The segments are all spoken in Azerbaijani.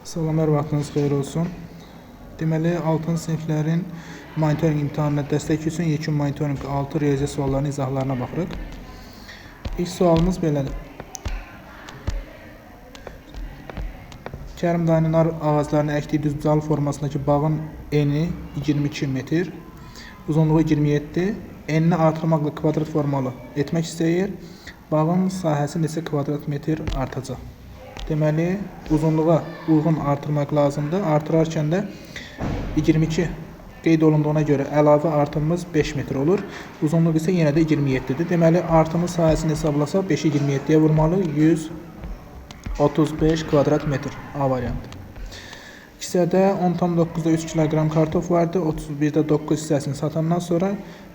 Salamlar, vaxtınız xeyir olsun. Deməli, 6-cı siniflərin monitorinq imtahanına dəstək üçün yekun monitorinq 6 riyaziyyat suallarının izahlarına baxırıq. İlk sualımız belədir. Kərim dayının ağaclarını əkdiyi düzcal formasındakı bağın eni 22 metr, uzunluğu 27, enini artırmaqla kvadrat formalı etmək istəyir. Bağın sahəsi neçə kvadrat metr artacaq? Deməli, uzunluğa uyğun artırmaq lazımdır. Artırarkən də 22 qeyd olunduğuna görə əlavə artımımız 5 metr olur. Uzunluq isə yenə də 27-dir. Deməli, artımın sahəsini hesablasaq 5-i 27-yə vurmalı. 135 kvadrat metr. A variantı. Kisədə 10,9-da 3 kiloqram kartof vardı. 31-də 9 hissəsini satandan sonra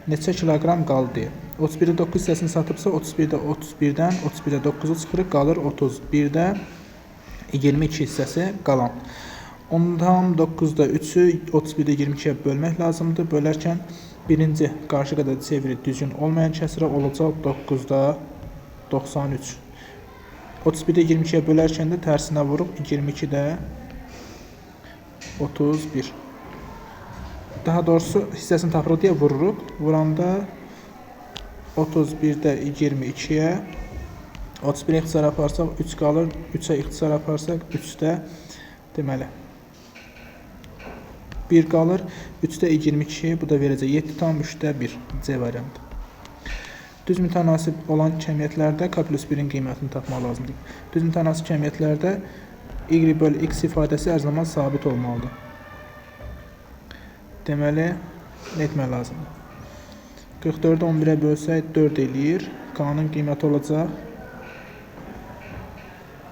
neçə kiloqram qaldı deyə. 31-də 9 hissəsini satıbsa 31-də 31-dən 31-də 9-u çıxırıq, qalır 31-də 22 hissəsi qalan. 10,9-da 3-ü 31-də 22-yə bölmək lazımdır. Bölərkən birinci qarşı qədər çeviri düzgün olmayan kəsrə olacaq 9-da 93. 31-də 22-yə bölərkən də tərsinə vuruq 22-də 31. Daha doğrusu hissəsini tapırıq deyə vururuq. Vuranda 31-də 22-yə 31-ə ixtisar aparsaq 3 qalır. 3-ə ixtisar aparsaq 3-də deməli 1 qalır. 3-də 22, bu da verəcək 7,3-də 1. C variantı. Düz mütənasib olan kəmiyyətlərdə K plus 1-in qiymətini tapmaq lazımdır. Düz mütənasib kəmiyyətlərdə y bölü x ifadəsi hər zaman sabit olmalıdır. Deməli, nə etmək lazımdır? 44-ü 11-ə bölsək 4 eləyir. K-nın qiyməti olacaq.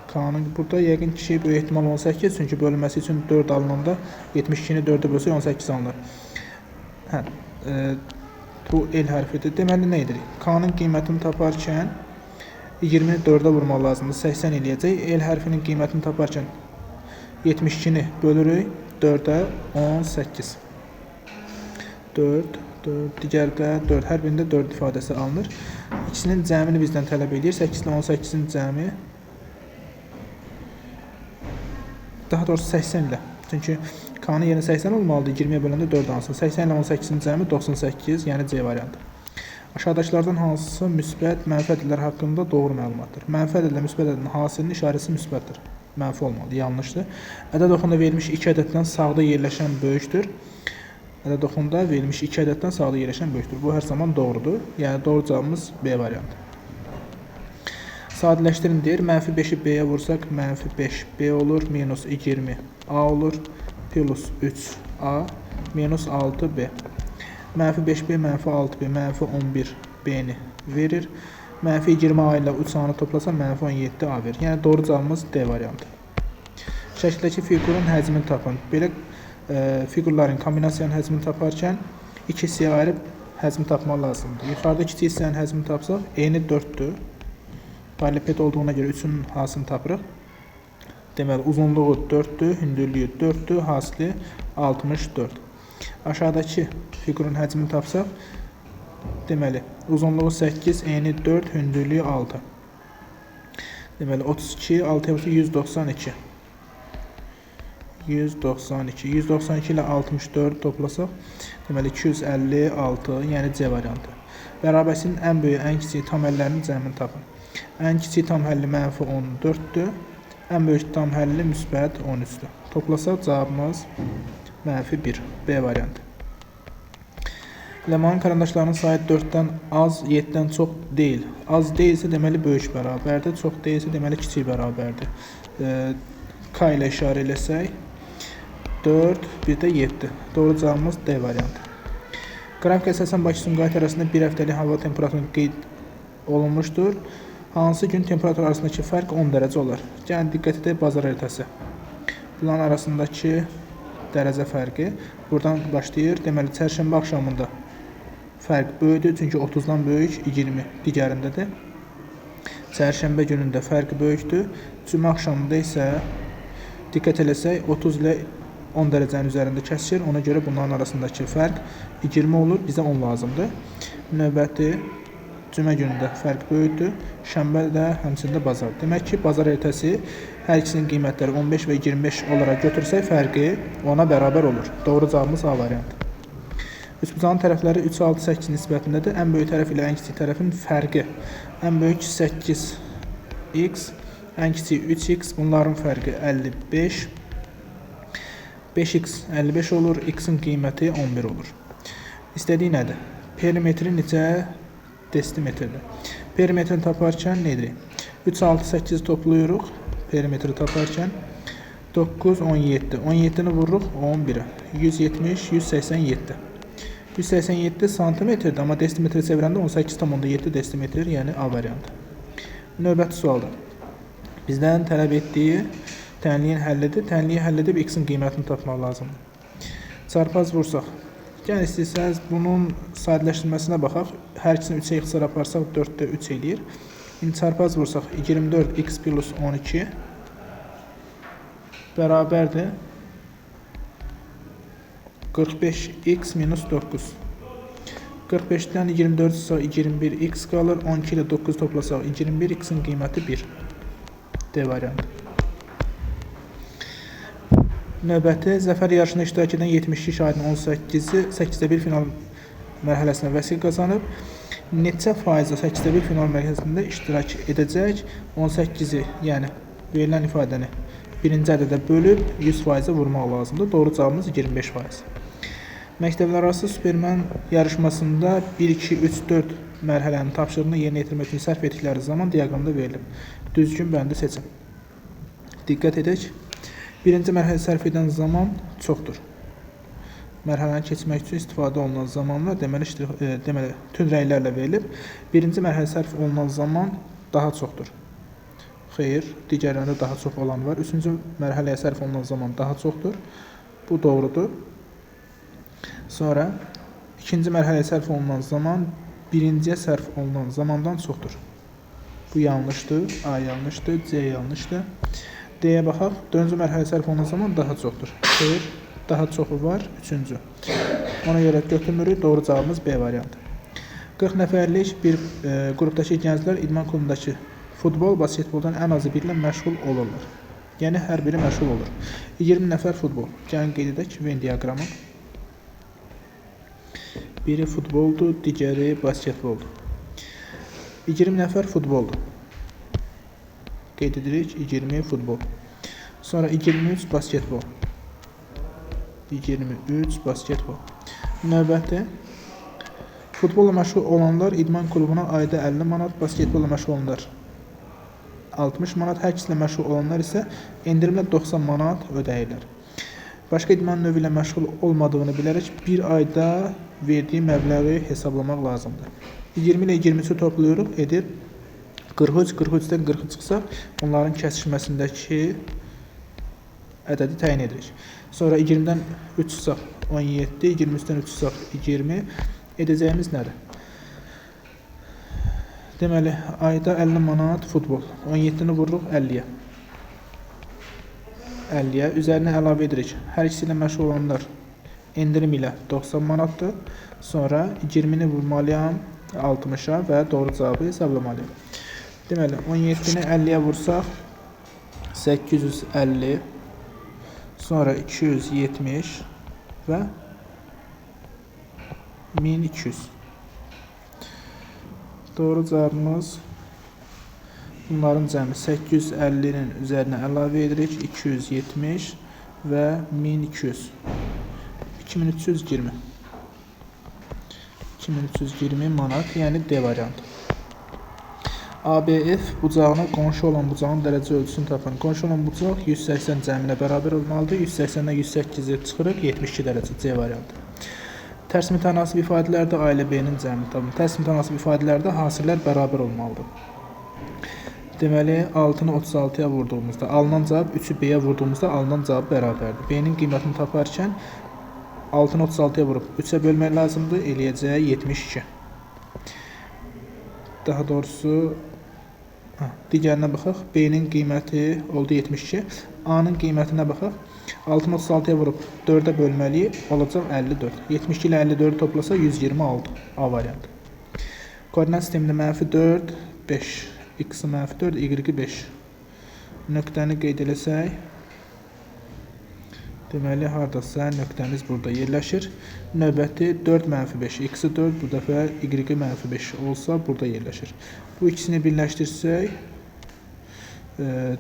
K-nın burada yəqin ki, böyük ehtimal 18, çünki bölünməsi üçün 4 alınanda 72-ni 4-ə bölsək 18 alınır. Bu el hərfidir. Deməli, nə edirik? K-nın qiymətini taparkən 20-ni 4-ə vurmaq lazımdır. 80 eləyəcək. El hərfinin qiymətini taparkən 72-ni bölürük 4-ə 18. 4, digərdə 4, hər birində 4 ifadəsi alınır. İkisinin cəmini bizdən tələb edir. 8 ilə 18-in cəmi, daha doğrusu 80 ilə. Çünki K-nın yerinə 80 olmalıdır. 20-yə böləndə 4 alsın. 80 ilə 18-in cəmi 98, yəni C variantı. Aşağıdakılardan hansısı müsbət, mənfi ədədlər haqqında doğru məlumatdır? Mənfi ədədlə müsbət ədədin hasilinin işarəsi müsbətdir. Mənfi olmalıdır, yanlışdır. Ədəd oxunda verilmiş 2 ədəddən sağda yerləşən böyükdür. Ədəd oxunda verilmiş 2 ədəddən sağda yerləşən böyükdür. Bu hər zaman doğrudur. Yəni doğru cavabımız B variantı. Sadələşdirin deyir. Mənfi 5-i B-yə vursaq, mənfi 5B olur. Minus 20 A olur. Plus 3A. Minus 6B. Mənfi 5B, mənfi 6B, mənfi 11B-ni verir. Mənfi 20A ilə 3A-nı toplasaq, mənfi 17A verir. Yəni doğru cavabımız D variantı. Şəkildəki fiqurun həcmini tapın. Belə fiqurların kombinasiyanın həcmini taparkən iki hissəyə ayırıb həcmi tapmaq lazımdır. Yuxarıda kiçik hissənin həcmini tapsaq, eni 4-dür. Paraleliped olduğuna görə 3-ün hasilini tapırıq. Deməli, uzunluğu 4-dür, hündürlüyü 4-dür, hasili 64. Aşağıdakı fiqurun həcmini tapsaq, deməli, uzunluğu 8, eni 4, hündürlüyü 6. Deməli, 32, 6 yapısı 192. 192. 192 ilə 64 toplasaq, deməli 256, yəni C variantı. Bərabərsinin ən böyük, ən kiçik tam həllərinin cəmini tapın. Ən kiçik tam həlli mənfi 14-dür. Ən böyük tam həlli müsbət 13-dür. Toplasaq cavabımız mənfi 1. B variantı. Ləmanın karandaşlarının sayı 4-dən az, 7-dən çox deyil. Az deyilsə deməli böyük bərabərdir, çox deyilsə deməli kiçik bərabərdir. K ilə işarə eləsək 4, bir də 7. Doğru cavabımız D variantı. Qrafika əsasən Bakı-Sumqayıt arasında bir həftəlik hava temperaturunu qeyd olunmuşdur. Hansı gün temperatur arasındakı fərq 10 dərəcə olar? Yəni, diqqət edək bazar əritəsi. Bunların arasındakı dərəcə fərqi buradan başlayır. Deməli, çərşənbə axşamında fərq böyükdür, çünki 30-dan böyük 20 digərindədir. Çərşənbə günündə fərq böyükdür. Cümə axşamında isə diqqət eləsək 30 ilə 10 dərəcənin üzərində kəsir. Ona görə bunların arasındakı fərq 20 olur. Bizə 10 lazımdır. Növbəti cümə günündə fərq böyükdür. Şənbə də həmçində bazar. Demək ki, bazar ertəsi hər ikisinin qiymətləri 15 və 25 olaraq götürsək fərqi 10-a bərabər olur. Doğru cavabımız A variantı. Üçbucağın tərəfləri 3, 6, 8 nisbətindədir. Ən böyük tərəf ilə ən kiçik tərəfin fərqi. Ən böyük 8x, ən kiçik 3x, bunların fərqi 55. 5x 55 olur, x-in qiyməti 11 olur. İstədiyi nədir? Perimetri neçə desimetrdir? Perimetrini taparkən nə edirik? 3, 6, 8 toplayırıq. Perimetri taparkən 9, 17. 17-ni vururuq 11-ə. 170, 187. 187 santimetrdir, amma desimetrə çevirəndə 18,7 desimetr, yəni A variantı. Növbəti sualda bizdən tələb etdiyi tənliyin həllidir. Tənliyi həll edib x-in qiymətini tapmaq lazımdır. Çarpaz vursaq. Yəni istəyirsəniz bunun sadələşdirməsinə baxaq. Hər ikisini 3-ə ixtisar aparsaq 4-də 3 eləyir. İndi çarpaz vursaq 24x plus 12 bərabərdir 45x minus 9. 45-dən 24 sağ 21x qalır. 12 ilə 9 toplasaq 21, x-in qiyməti 1. D variantı. Növbəti, zəfər yarışında iştirak edən 72 şahidin 18-i 8-də 1 final mərhələsində vəsiq qazanıb. Neçə faizə 8-də 1 final mərhələsində iştirak edəcək? 18-i, yəni verilən ifadəni birinci ədədə bölüb 100%-ə vurmaq lazımdır. Doğru cavabımız 25%. Məktəblər arası Superman yarışmasında 1, 2, 3, 4 mərhələnin tapşırığını yerinə yetirmək üçün sərf etdikləri zaman diaqramda verilib. Düzgün bəndi seçin. Diqqət edək. Birinci mərhələ sərf edən zaman çoxdur. Mərhələni keçmək üçün istifadə olunan zamanlar deməli tünd rənglərlə verilib. Birinci mərhələ sərf olunan zaman daha çoxdur. Xeyr, digərlərində daha çox olan var. Üçüncü mərhələyə sərf olunan zaman daha çoxdur. Bu doğrudur. Sonra ikinci mərhələyə sərf olunan zaman birinciyə sərf olunan zamandan çoxdur. Bu yanlışdır, A yanlışdır, C yanlışdır. D-yə baxaq, dördüncü mərhələyə sərf olunan zaman daha çoxdur. Xeyr, daha çoxu var, üçüncü. Ona görə götürmürük, doğru cavabımız B variantı. 40 nəfərlik bir qrupdakı gənclər idman klubundakı futbol, basketboldan ən azı biri ilə məşğul olurlar. Yəni, hər biri məşğul olur. 20 nəfər futbol. Gəlin qeyd edək Venn diaqramı. Biri futboldur, digəri basketboldur. 20 nəfər futboldur. Qeyd edirik 20 futbol. Sonra 23 basketbol. 23 basketbol. Növbəti. Futbolla məşğul olanlar idman klubuna ayda 50 manat, basketbolla məşğul olanlar 60 manat, hər ikisilə məşğul olanlar isə endirimlə 90 manat ödəyirlər. Başqa idman növü ilə məşğul olmadığını bilərək bir ayda verdiyi məbləği hesablamaq lazımdır. 20 ilə 23-ü toplayırıq, edir 43, 43-dən 40 çıxsaq, onların kəsişməsindəki ədədi təyin edirik. Sonra 20-dən 3 çıxsaq 17, 23-dən 3 çıxsaq 20, edəcəyimiz nədir? Deməli, ayda 50 manat futbol, 17-ni vururuq 50-yə. 50-yə, üzərinə əlavə edirik. Hər ikisi ilə məşğul olanlar endirim ilə 90 manatdır. Sonra 20-ni vurmalıyam 60-a və doğru cavabı hesablamalıyam. Deməli, 17-ni 50-yə vursaq 850, sonra 270 və 1200. Doğru cavabımız bunların cəmi 850-nin üzərinə əlavə edirik 270 və 1200. 2320. 2320 manat, yəni D variantı. ABF bucağına qonşu olan bucağın dərəcə ölçüsünü tapın. Qonşu olan bucaq 180 cəminə bərabər olmalıdır. 180-dən 108-i çıxırıq, 72 dərəcə C variantı. Tərs mütənasib ifadələrdə A ilə B-nin cəmini tapın. Tərs mütənasib ifadələrdə hasillər bərabər olmalıdır. Deməli, 6-nı 36-ya vurduğumuzda alınan cavab 3-ü B-yə vurduğumuzda alınan cavab bərabərdir. B-nin qiymətini taparkən 6-nı 36-ya vurub 3-ə bölmək lazımdır, eləyəcək 72. Daha doğrusu, digərinə baxaq, B-nin qiyməti oldu 72, A-nın qiymətinə baxaq, 6-nı 36-ya vurub 4-ə bölməliyik, olacaq 54. 72 ilə 54-ü toplasaq 126, A variantı. Koordinat sistemində -4, 5. X-i -4, Y-i 5. Nöqtəni qeyd eləsək, deməli, haradasa nöqtəmiz burada yerləşir. Növbəti 4 -5. X-i 4, bu dəfə Y-i -5 olsa, burada yerləşir. Bu ikisini birləşdirsək,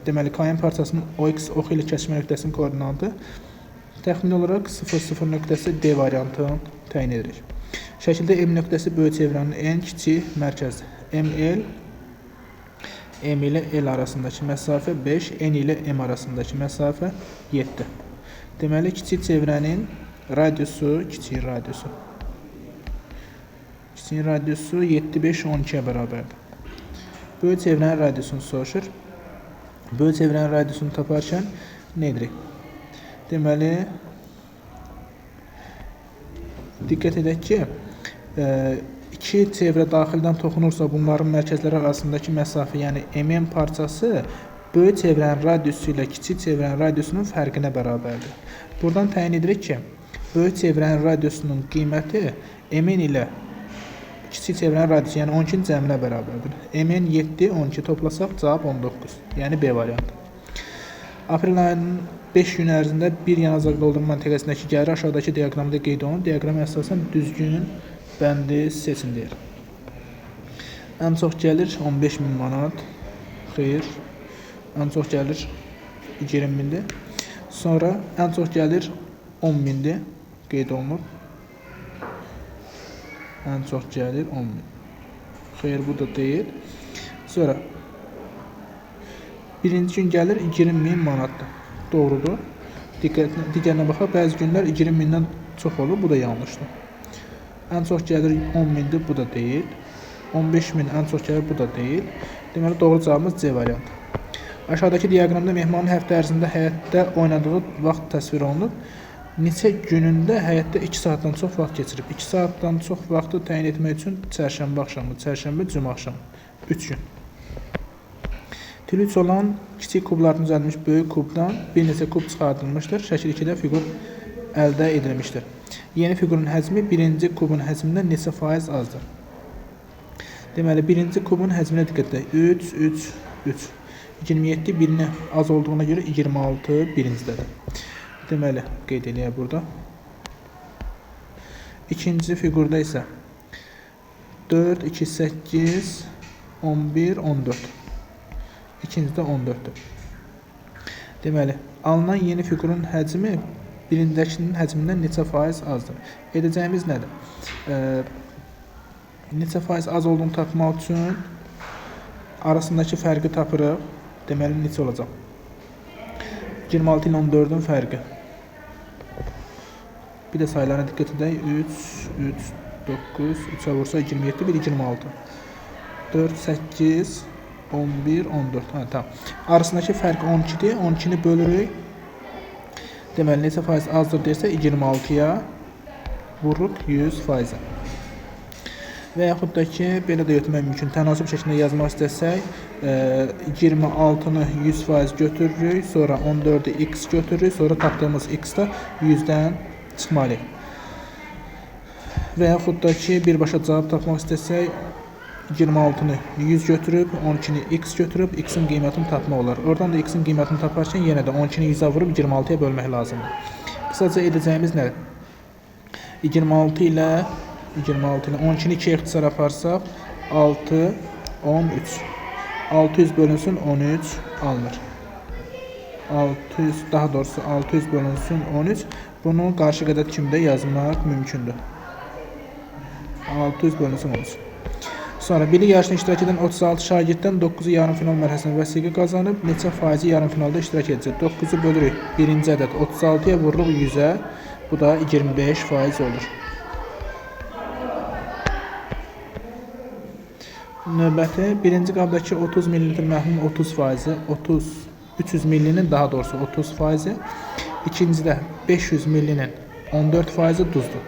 deməli, KM parçasının OX oxu ilə kəsmə nöqtəsinin koordinatı təxmini olaraq 0,0 nöqtəsi D variantını təyin edirik. Şəkildə M nöqtəsi böyük çevrənin ən kiçik mərkəzdir. M ilə L arasındakı məsafə 5, N ilə M arasındakı məsafə 7. Deməli, kiçik çevrənin radiusu, kiçik radiusu 7, 5, 12-yə bərabərdir. Böyük çevrənin radiusunu soruşur. Böyük çevrənin radiusunu taparkən nə edirik? Deməli, diqqət edək ki, iki çevrə daxildən toxunursa bunların mərkəzləri arasındakı məsafə, yəni MM parçası böyük çevrənin radiusu ilə kiçik çevrənin radiusunun fərqinə bərabərdir. Buradan təyin edirik ki, böyük çevrənin radiusunun qiyməti MN ilə kiçik çevrənin radiusu, yəni 12-nin cəminə bərabərdir. MN 7, 12 toplasaq cavab 19, yəni B variantı. Aprel ayının 5 gün ərzində bir yanacaq doldurma məntəqəsindəki gəlir aşağıdakı diaqramda qeyd olunur. Diaqrama əsasən düzgün bəndi seçin deyir. Ən çox gəlir 15.000 manat. Xeyr. Ən çox gəlir 20.000-dir. Sonra ən çox gəlir 10.000-dir. Qeyd olunur. Ən çox gəlir 10.000. Xeyr, bu da deyil. Sonra birinci gün gəlir 20.000 manatdır. Doğrudur. Digərinə baxaq, bəzi günlər 20.000-dən çox olur. Bu da yanlışdır. Ən çox gəlir 10.000-dir. Bu da deyil. 15.000 ən çox gəlir. Bu da deyil. Deməli, doğru cavabımız C variantı. Aşağıdakı diaqramda mehmanın həftə ərzində həyətdə oynadığı vaxt təsvir olunub. Neçə günündə həyətdə 2 saatdan çox vaxt keçirib. 2 saatdan çox vaxtı təyin etmək üçün çərşənbə axşamı, çərşənbə, cümə axşamı. 3 gün. Tili 3 olan kiçik kublardan düzəldilmiş böyük kubdan bir neçə kub çıxardılmışdır. Şəkil 2-də fiqur əldə edilmişdir. Yeni fiqurun həcmi birinci kubun həcmindən neçə faiz azdır? Deməli, birinci kubun həcminə diqqət edək. 3, 3, 3. 27 birinə az olduğuna görə 26 birincdədir. Deməli, qeyd eləyək burada. İkinci fiqurda isə 4, 2, 8, 11, 14. İkincidə 14-dür. Deməli, alınan yeni fiqurun həcmi birindəkinin həcmindən neçə faiz azdır? Edəcəyimiz nədir? Neçə faiz az olduğunu tapmaq üçün arasındakı fərqi tapırıq. Deməli, neçə olacaq? 26 ilə 14-ün fərqi. Bir də sayılarına diqqət edək. 3, 3, 9, 3'ə vursa 27, 1, 26. 4, 8, 11, 14. Hə, tamam. Arasındakı fərq 12-dir. 12-ni bölürük. Deməli, neçə faiz azdır deyirsə 26-ya vururuq 100%-ə. Və yaxud da ki, belə də götürmək mümkün. Tənasib şəklində yazmaq istəsək, 26-nı 100% götürürük, sonra 14-ü x götürürük, sonra tapdığımız x da 100-dən çıxmalıyıq. Və yaxud da ki, birbaşa cavab tapmaq istəsək, 26-nı 100 götürüb, 12-ni x götürüb, x-in qiymətini tapmaq olar. Oradan da x-in qiymətini taparkən yenə də 12-ni 100-ə vurub 26-ya bölmək lazımdır. Qısaca edəcəyimiz nədir? 26 ilə 12-ni 2-yə ixtisar aparsaq, 6, 13. 600 bölünsün 13 alınır. 600 bölünsün 13. Bunu qarşı qədət kimdə yazmaq mümkündür. 600 bölünsün 13. Sonra birlik yarışına iştirak edən 36 şagirddən 9-u yarım final mərhələsində vəsiqə qazanıb, neçə faizi yarım finalda iştirak edəcək? 9-u bölürük. Birinci ədəd 36-ya vururuq 100-ə. Bu da 25% olur. Növbəti, birinci qabdakı 30 ml məhlulun 30%, 300 ml-nin daha doğrusu 30%, ikincidə 500 ml-nin 14% duzdur.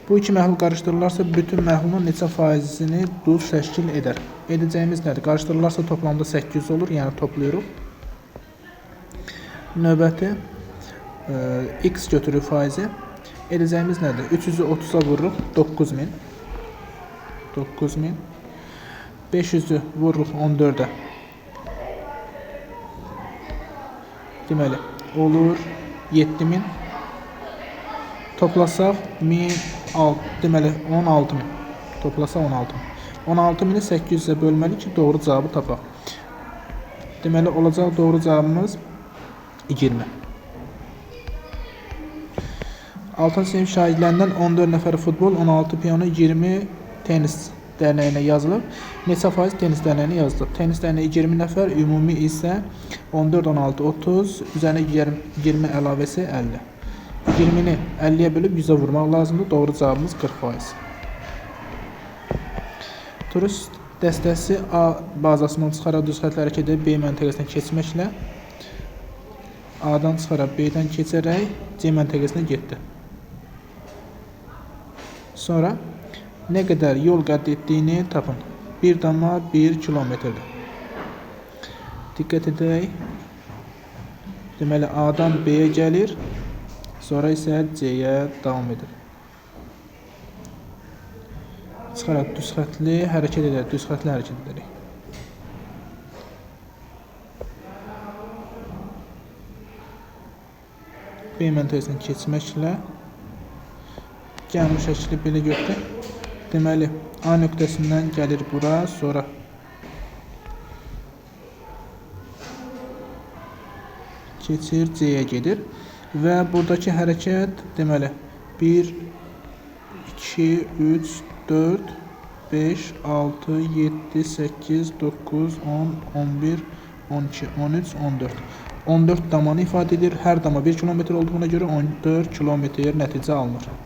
Bu iki məhlul qarışdırılarsa bütün məhlulun neçə faizini duz təşkil edər? Edəcəyimiz nədir? Qarışdırılarsa toplamda 800 olur, yəni toplayırıq. Növbəti, x götürür faizi. Edəcəyimiz nədir? 300-ü 30-a vururuq, 9000. 9000. 500'ü vururuq 14'ə. Deməli, olur 7000. Toplasaq 1006, deməli 16000. Toplasaq 16000. 16000-i 800-ə bölməli ki, doğru cavabı tapaq. Deməli, olacaq doğru cavabımız 20. 6-cı sinif şagirdlərindən 14 nəfəri futbol, 16 piyano, 20 tenis dərnəyinə yazılıb. Neçə faiz tenis dərnəyinə yazılıb? Tenis dərnəyi 20 nəfər, ümumi isə 14, 16, 30, üzərinə 20 əlavəsi 50. 20-ni 50-yə bölüb 100-ə vurmaq lazımdır. Doğru cavabımız 40%. Turist dəstəsi A bazasından çıxaraq düz xətlə hərəkət edib B məntəqəsinə keçməklə A-dan çıxaraq B-dən keçərək C məntəqəsinə getdi. Sonra nə qədər yol qət etdiyini tapın. 1,1 kilometrdir. Diqqət edək. Deməli, A-dan B-yə gəlir, sonra isə C-yə davam edir. Çıxaraq düz xətli hərəkət edək, düz xətli hərəkət edək. B məntəqəsindən keçməklə gəlmiş şəkli belə götürək. Deməli, A nöqtəsindən gəlir bura, sonra keçir, C-yə gedir və buradakı hərəkət deməli 1, 2, 3, 4, 5, 6, 7, 8, 9, 10, 11, 12, 13, 14. 14 damanı ifadə edir. Hər dama 1 kilometr olduğuna görə 14 kilometr nəticə alınır.